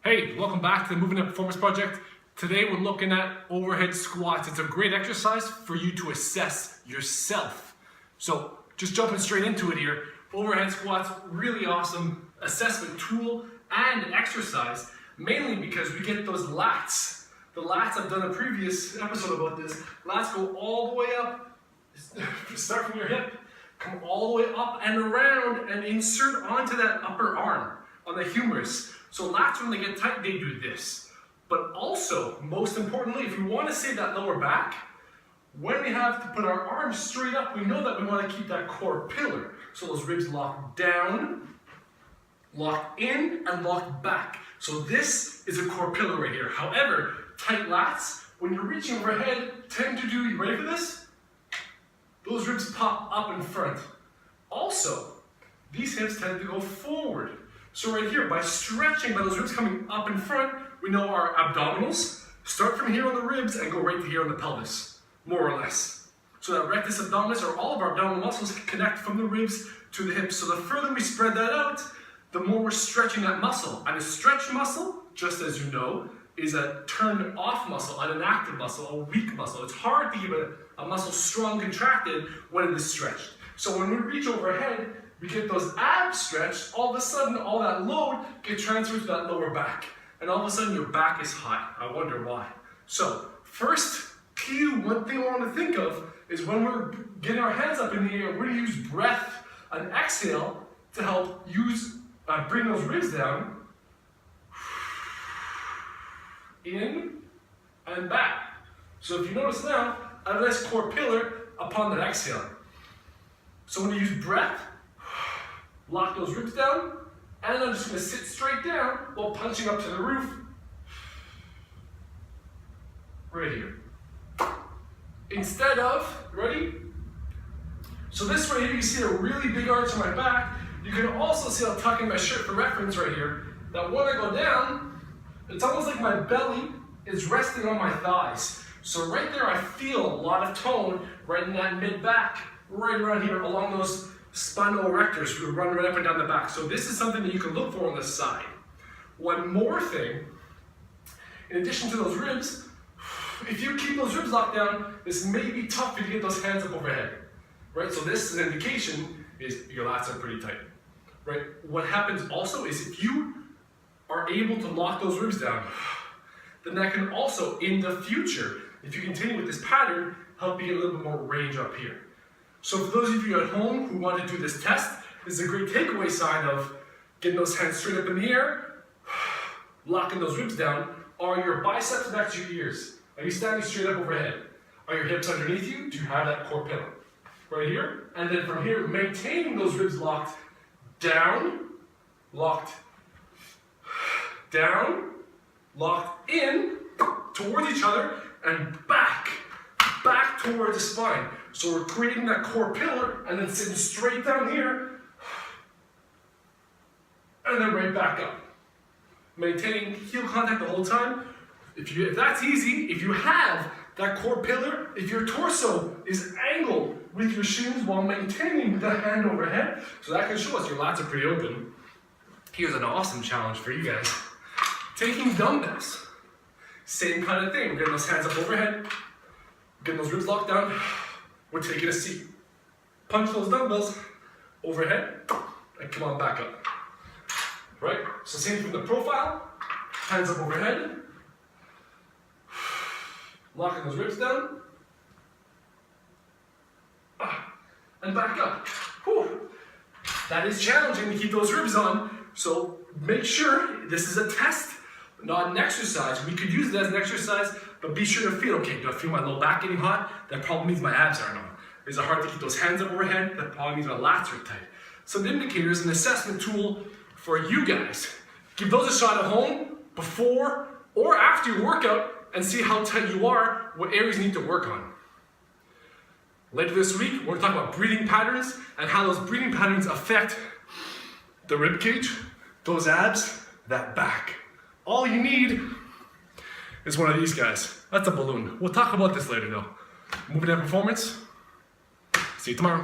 Hey, welcome back to the Mvmt Performance project. Today we're looking at overhead squats. It's a great exercise for you to assess yourself. So just jumping straight into it here, overhead squats, really awesome assessment tool and exercise, mainly because we get those lats. The lats, I've done a previous episode about this. Lats go all the way up, start from your hip, come all the way up and around and insert onto that upper arm on the humerus. So lats, when they get tight, they do this. But also, most importantly, if you want to save that lower back, when we have to put our arms straight up, we know that we want to keep that core pillar. So those ribs lock down, lock in, and lock back. So this is a core pillar right here. However, tight lats, when you're reaching overhead, tend to do, you ready for this? Those ribs pop up in front. Also, these hips tend to go forward. So right here, by stretching, by those ribs coming up in front, we know our abdominals start from here on the ribs and go right to here on the pelvis, more or less. So that rectus abdominis, or all of our abdominal muscles, connect from the ribs to the hips. So the further we spread that out, the more we're stretching that muscle. And a stretched muscle, just as you know, is a turned off muscle, an inactive muscle, a weak muscle. It's hard to keep a muscle strong, contracted when it is stretched. So when we reach overhead, we get those abs stretched, all of a sudden all that load gets transferred to that lower back. And all of a sudden your back is hot. I wonder why. So first cue, one thing I want to think of is when we're getting our hands up in the air, we're going to use breath and exhale to help bring those ribs down, in and back. So if you notice now, I have a nice core pillar upon that exhale. So when you use breath, lock those ribs down, and I'm just going to sit straight down while punching up to the roof. Right here. Instead of, ready? So this right here, you see a really big arch on my back. You can also see, I'll tuck in my shirt for reference right here, that when I go down, it's almost like my belly is resting on my thighs. So right there, I feel a lot of tone right in that mid-back, right around here along those spinal erectors who run right up and down the back. So this is something that you can look for on the side. One more thing, in addition to those ribs, if you keep those ribs locked down, this may be tough for you to get those hands up overhead, right? So this is an indication is your lats are pretty tight, right? What happens also is if you are able to lock those ribs down, then that can also, in the future, if you continue with this pattern, help you get a little bit more range up here. So for those of you at home who want to do this test, this is a great takeaway sign of getting those hands straight up in the air, locking those ribs down. Are your biceps next to your ears? Are you standing straight up overhead? Are your hips underneath you? Do you have that core pillar? Right here. And then from here, maintaining those ribs locked down, locked down, locked in, towards each other, and back towards the spine. So we're creating that core pillar and then sitting straight down here and then right back up. Maintaining heel contact the whole time. If that's easy, if you have that core pillar, if your torso is angled with your shins while maintaining the hand overhead, so that can show us your lats are pretty open. Here's an awesome challenge for you guys. Taking dumbbells. Same kind of thing. We're getting those hands up overhead, getting those ribs locked down. We're taking a seat. Punch those dumbbells overhead and come on back up. Right? So same from the profile. Hands up overhead. Locking those ribs down. And back up. Whew. That is challenging to keep those ribs on. So make sure this is a test, not an exercise. We could use it as an exercise, but be sure to feel, okay, do I feel my low back getting hot? That probably means my abs aren't on. Is it hard to keep those hands up overhead? That probably means my lats are tight. Some indicators, an assessment tool for you guys. Give those a shot at home, before or after your workout, and see how tight you are, what areas you need to work on. Later this week, we're going to talk about breathing patterns and how those breathing patterns affect the rib cage, those abs, that back. All you need is one of these guys. That's a balloon. We'll talk about this later though. Mvmt Performance. See you tomorrow.